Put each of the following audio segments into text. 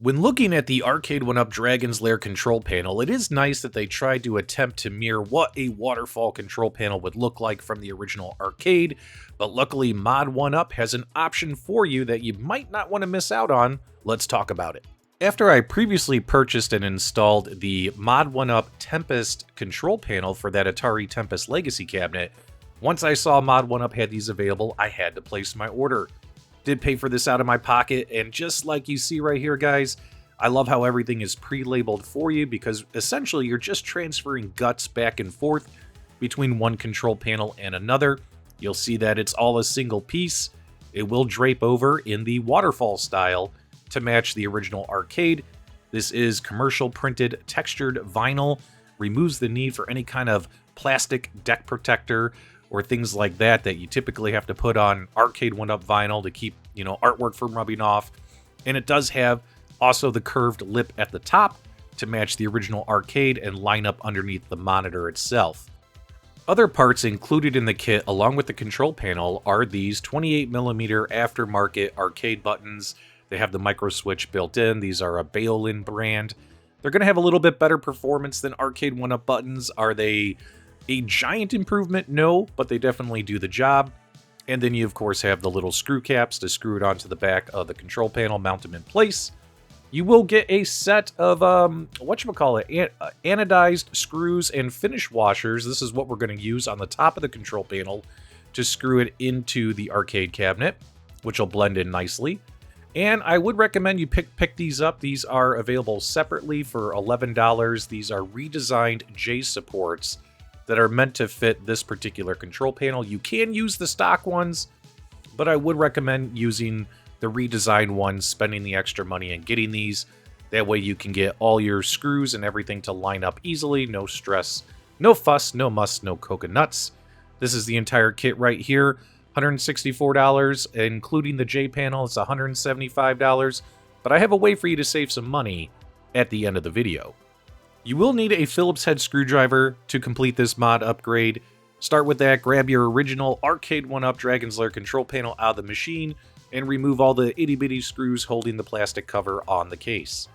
When looking at the Arcade 1-Up Dragon's Lair control panel, it is nice that they tried to attempt to mirror what a Waterfall control panel would look like from the original arcade, but luckily Mod 1-Up has an option for you that you might not want to miss out on. Let's talk about it. After I previously purchased and installed the Mod 1-Up Tempest control panel for that Atari Tempest Legacy cabinet, once I saw Mod 1-Up had these available, I had to place my order. Did pay for this out of my pocket, and just like you see right here, guys, I love how everything is pre-labeled for you because essentially you're just transferring guts back and forth between one control panel and another. You'll see that it's all a single piece. It will drape over in the waterfall style to match the original arcade. This is commercial printed textured vinyl, removes the need for any kind of plastic deck protector or things like that you typically have to put on Arcade 1-Up vinyl to keep, artwork from rubbing off. And it does have also the curved lip at the top to match the original arcade and line up underneath the monitor itself. Other parts included in the kit along with the control panel are these 28mm aftermarket arcade buttons. They have the micro switch built in. These are a Baolin brand. They're going to have a little bit better performance than Arcade 1-Up buttons. Are they a giant improvement? No, but they definitely do the job. And then you, of course, have the little screw caps to screw it onto the back of the control panel, mount them in place. You will get a set of, anodized screws and finish washers. This is what we're going to use on the top of the control panel to screw it into the arcade cabinet, which will blend in nicely. And I would recommend you pick these up. These are available separately for $11. These are redesigned J supports that are meant to fit this particular control panel. You can use the stock ones, but I would recommend using the redesigned ones, spending the extra money and getting these. That way you can get all your screws and everything to line up easily. No stress, no fuss, no muss, no coconuts. This is the entire kit right here. $164, including the J panel. It's $175, but I have a way for you to save some money at the end of the video. You will need a Phillips head screwdriver to complete this mod upgrade. Start with that, grab your original Arcade 1-Up Dragon's Lair control panel out of the machine, and remove all the itty-bitty screws holding the plastic cover on the case.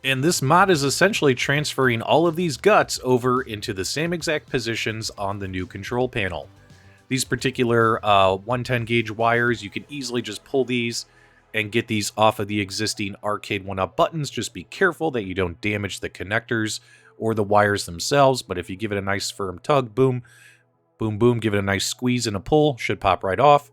And this mod is essentially transferring all of these guts over into the same exact positions on the new control panel. These particular 110 gauge wires, you can easily just pull these and get these off of the existing Arcade 1-Up buttons. Just be careful that you don't damage the connectors or the wires themselves, but if you give it a nice firm tug, boom, boom, boom, give it a nice squeeze and a pull, should pop right off.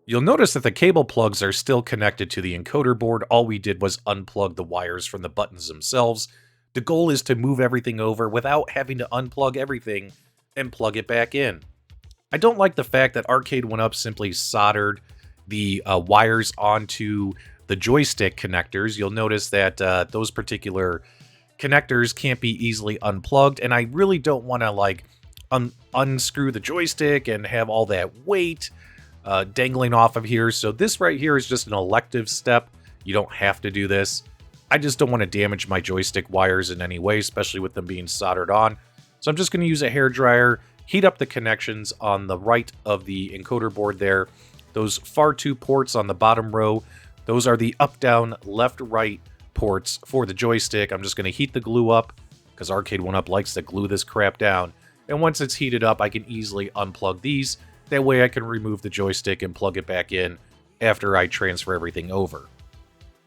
You'll notice that the cable plugs are still connected to the encoder board. All we did was unplug the wires from the buttons themselves. The goal is to move everything over without having to unplug everything and plug it back in. I don't like the fact that Arcade 1-Up simply soldered the wires onto the joystick connectors. You'll notice that those particular connectors can't be easily unplugged, and I really don't want to unscrew the joystick and have all that weight dangling off of here. So this right here is just an elective step. You don't have to do this. I just don't want to damage my joystick wires in any way, especially with them being soldered on. So I'm just going to use a hairdryer, heat up the connections on the right of the encoder board there. Those far two ports on the bottom row, those are the up, down, left, right ports for the joystick. I'm just going to heat the glue up because Arcade 1-Up likes to glue this crap down. And once it's heated up, I can easily unplug these. That way I can remove the joystick and plug it back in after I transfer everything over.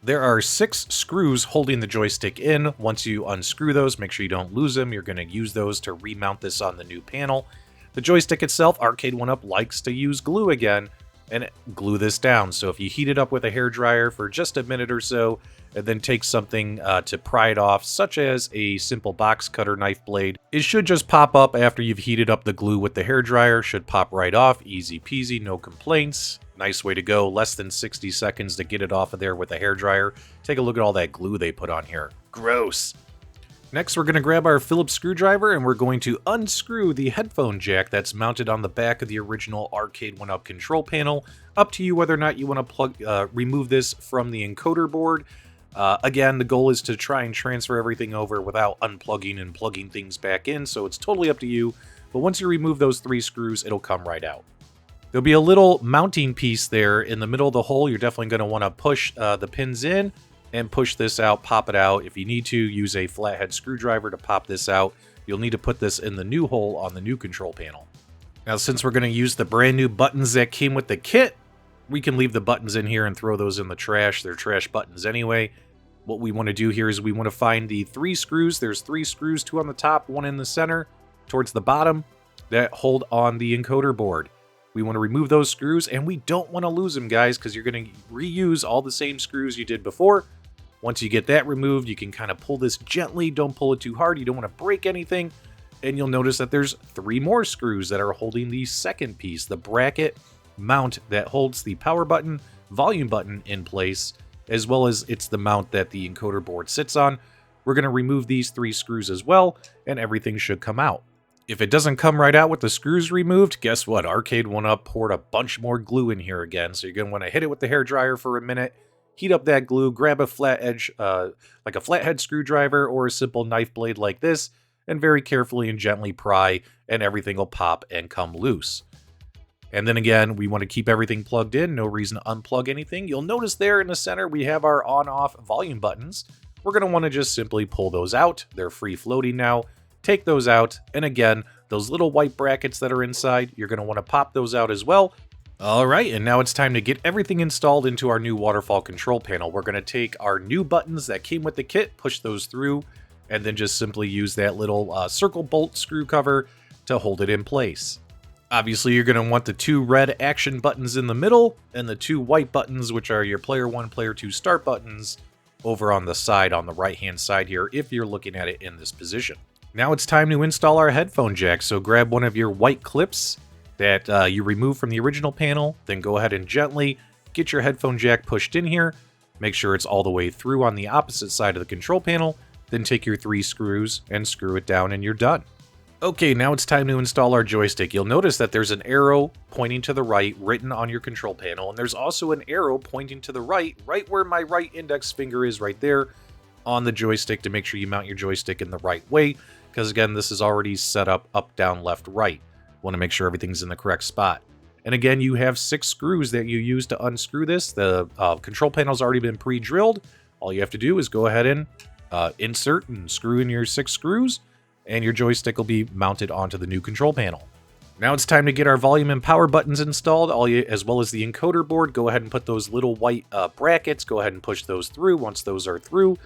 There are 6 screws holding the joystick in. Once you unscrew those, make sure you don't lose them. You're going to use those to remount this on the new panel. The joystick itself, Arcade 1-Up likes to use glue again and glue this down. So if you heat it up with a hairdryer for just a minute or so, and then take something to pry it off, such as a simple box cutter knife blade, it should just pop up after you've heated up the glue with the hairdryer. Should pop right off, easy peasy, no complaints. Nice way to go, less than 60 seconds to get it off of there with a hairdryer. Take a look at all that glue they put on here. Gross. Next, we're going to grab our Phillips screwdriver and we're going to unscrew the headphone jack that's mounted on the back of the original Arcade 1-Up control panel. Up to you whether or not you want to remove this from the encoder board. Again, the goal is to try and transfer everything over without unplugging and plugging things back in, so it's totally up to you. But once you remove those 3 screws, it'll come right out. There'll be a little mounting piece there in the middle of the hole. You're definitely going to want to push the pins in. and push this out, pop it out. If you need to, use a flathead screwdriver to pop this out. You'll need to put this in the new hole on the new control panel. Now, since we're going to use the brand new buttons that came with the kit, we can leave the buttons in here and throw those in the trash. They're trash buttons anyway. What we want to do here is we want to find the 3 screws. There's 3 screws, 2 on the top, 1 in the center, towards the bottom, that hold on the encoder board. We want to remove those screws, and we don't want to lose them, guys, because you're going to reuse all the same screws you did before. Once you get that removed, you can kind of pull this gently. Don't pull it too hard. You don't want to break anything. And you'll notice that there's 3 more screws that are holding the second piece, the bracket mount that holds the power button, volume button in place, as well as it's the mount that the encoder board sits on. We're going to remove these 3 screws as well, and everything should come out. If it doesn't come right out with the screws removed, guess what? Arcade 1UP poured a bunch more glue in here again, so you're going to want to hit it with the hairdryer for a minute, heat up that glue, grab a flat edge, like a flathead screwdriver or a simple knife blade like this, and very carefully and gently pry, and everything will pop and come loose. And then again, we want to keep everything plugged in, no reason to unplug anything. You'll notice there in the center we have our on-off volume buttons. We're going to want to just simply pull those out. They're free floating now. Take those out, and again, those little white brackets that are inside, you're going to want to pop those out as well. Alright, and now it's time to get everything installed into our new Waterfall Control Panel. We're going to take our new buttons that came with the kit, push those through, and then just simply use that little circle bolt screw cover to hold it in place. Obviously, you're going to want the 2 red action buttons in the middle, and the 2 white buttons, which are your Player 1, Player 2 start buttons, over on the side, on the right-hand side here, if you're looking at it in this position. Now it's time to install our headphone jack, so grab one of your white clips that you removed from the original panel, then go ahead and gently get your headphone jack pushed in here, make sure it's all the way through on the opposite side of the control panel, then take your 3 screws and screw it down and you're done. Okay, now it's time to install our joystick. You'll notice that there's an arrow pointing to the right written on your control panel, and there's also an arrow pointing to the right where my right index finger is right there on the joystick to make sure you mount your joystick in the right way, because again, this is already set up, down, left, right. Want to make sure everything's in the correct spot. And again, you have 6 screws that you use to unscrew this. The control panel's already been pre-drilled. All you have to do is go ahead and insert and screw in your 6 screws, and your joystick will be mounted onto the new control panel. Now it's time to get our volume and power buttons installed, as well as the encoder board. Go ahead and put those little white brackets, go ahead and push those through. Once those are through,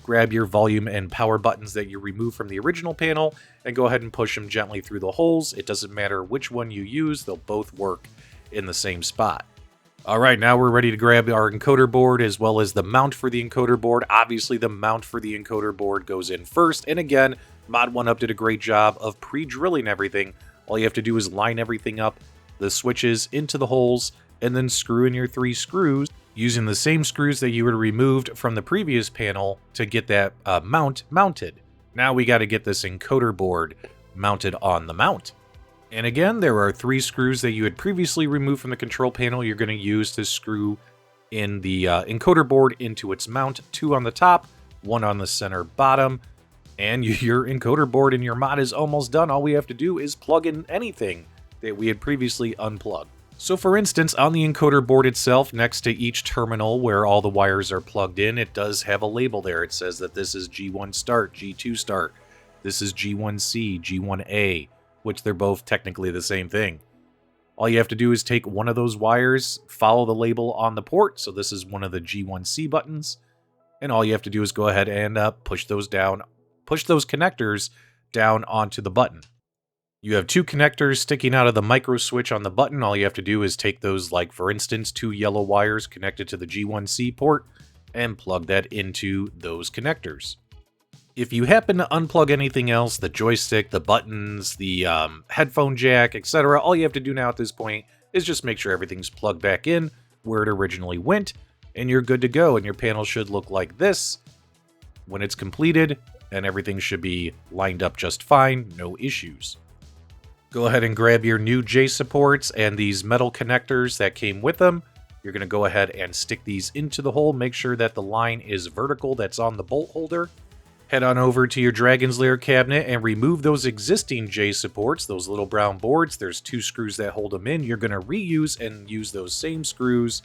grab your volume and power buttons that you removed from the original panel, and go ahead and push them gently through the holes. It doesn't matter which one you use, they'll both work in the same spot. Alright, now we're ready to grab our encoder board as well as the mount for the encoder board. Obviously, the mount for the encoder board goes in first, and again, Mod 1UP did a great job of pre-drilling everything. All you have to do is line everything up, the switches into the holes, and then screw in your 3 screws using the same screws that you had removed from the previous panel to get that mount mounted. Now we got to get this encoder board mounted on the mount. And again, there are 3 screws that you had previously removed from the control panel you're going to use to screw in the encoder board into its mount. 2 on the top, 1 on the center bottom, and your encoder board and your mod is almost done. All we have to do is plug in anything that we had previously unplugged. So for instance, on the encoder board itself, next to each terminal where all the wires are plugged in, it does have a label there. It says that this is G1 start, G2 start, this is G1C, G1A, which they're both technically the same thing. All you have to do is take one of those wires, follow the label on the port, so this is one of the G1C buttons, and all you have to do is go ahead and push those connectors down onto the button. You have 2 connectors sticking out of the micro switch on the button. All you have to do is take those, like for instance, 2 yellow wires connected to the G1C port and plug that into those connectors. If you happen to unplug anything else, the joystick, the buttons, the headphone jack, etc., all you have to do now at this point is just make sure everything's plugged back in where it originally went, and you're good to go, and your panel should look like this when it's completed, and everything should be lined up just fine, no issues. Go ahead and grab your new J supports and these metal connectors that came with them. You're going to go ahead and stick these into the hole. Make sure that the line is vertical that's on the bolt holder. Head on over to your Dragon's Lair cabinet and remove those existing J supports, those little brown boards. There's 2 screws that hold them in. You're going to reuse and use those same screws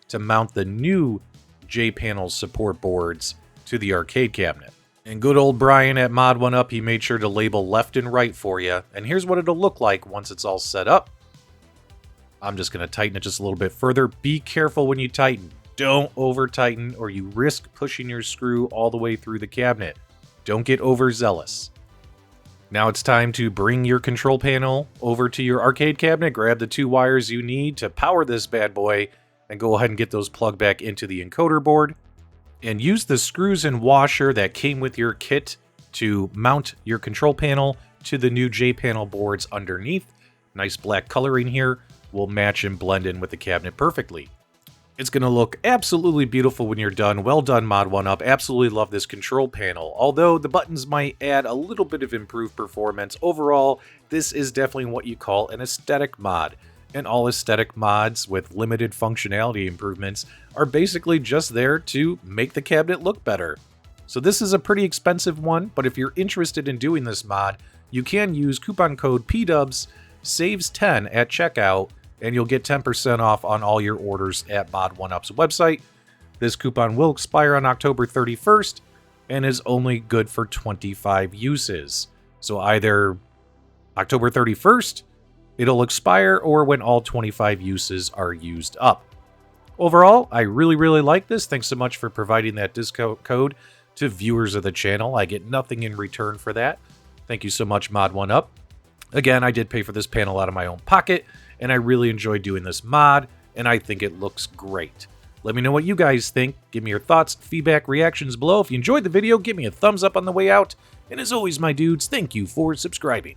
to mount the new J-panel support boards to the arcade cabinet. And good old Brian at Mod1Up, he made sure to label left and right for you. And here's what it'll look like once it's all set up. I'm just going to tighten it just a little bit further. Be careful when you tighten. Don't over tighten or you risk pushing your screw all the way through the cabinet. Don't get overzealous. Now it's time to bring your control panel over to your arcade cabinet. Grab the 2 wires you need to power this bad boy and go ahead and get those plugged back into the encoder board. And use the screws and washer that came with your kit to mount your control panel to the new J-panel boards underneath. Nice black coloring here will match and blend in with the cabinet perfectly. It's going to look absolutely beautiful when you're done. Well done, Mod1Up. Absolutely love this control panel. Although the buttons might add a little bit of improved performance, overall, this is definitely what you call an aesthetic mod. And all aesthetic mods with limited functionality improvements are basically just there to make the cabinet look better. So this is a pretty expensive one, but if you're interested in doing this mod, you can use coupon code PDubs saves10 at checkout, and you'll get 10% off on all your orders at Mod1Up's website. This coupon will expire on October 31st and is only good for 25 uses. So either October 31st, it'll expire, or when all 25 uses are used up. Overall, I really like this. Thanks so much for providing that discount code to viewers of the channel. I get nothing in return for that. Thank you so much, Mod1Up. Again, I did pay for this panel out of my own pocket, and I really enjoyed doing this mod, and I think it looks great. Let me know what you guys think. Give me your thoughts, feedback, reactions below. If you enjoyed the video, give me a thumbs up on the way out. And as always, my dudes, thank you for subscribing.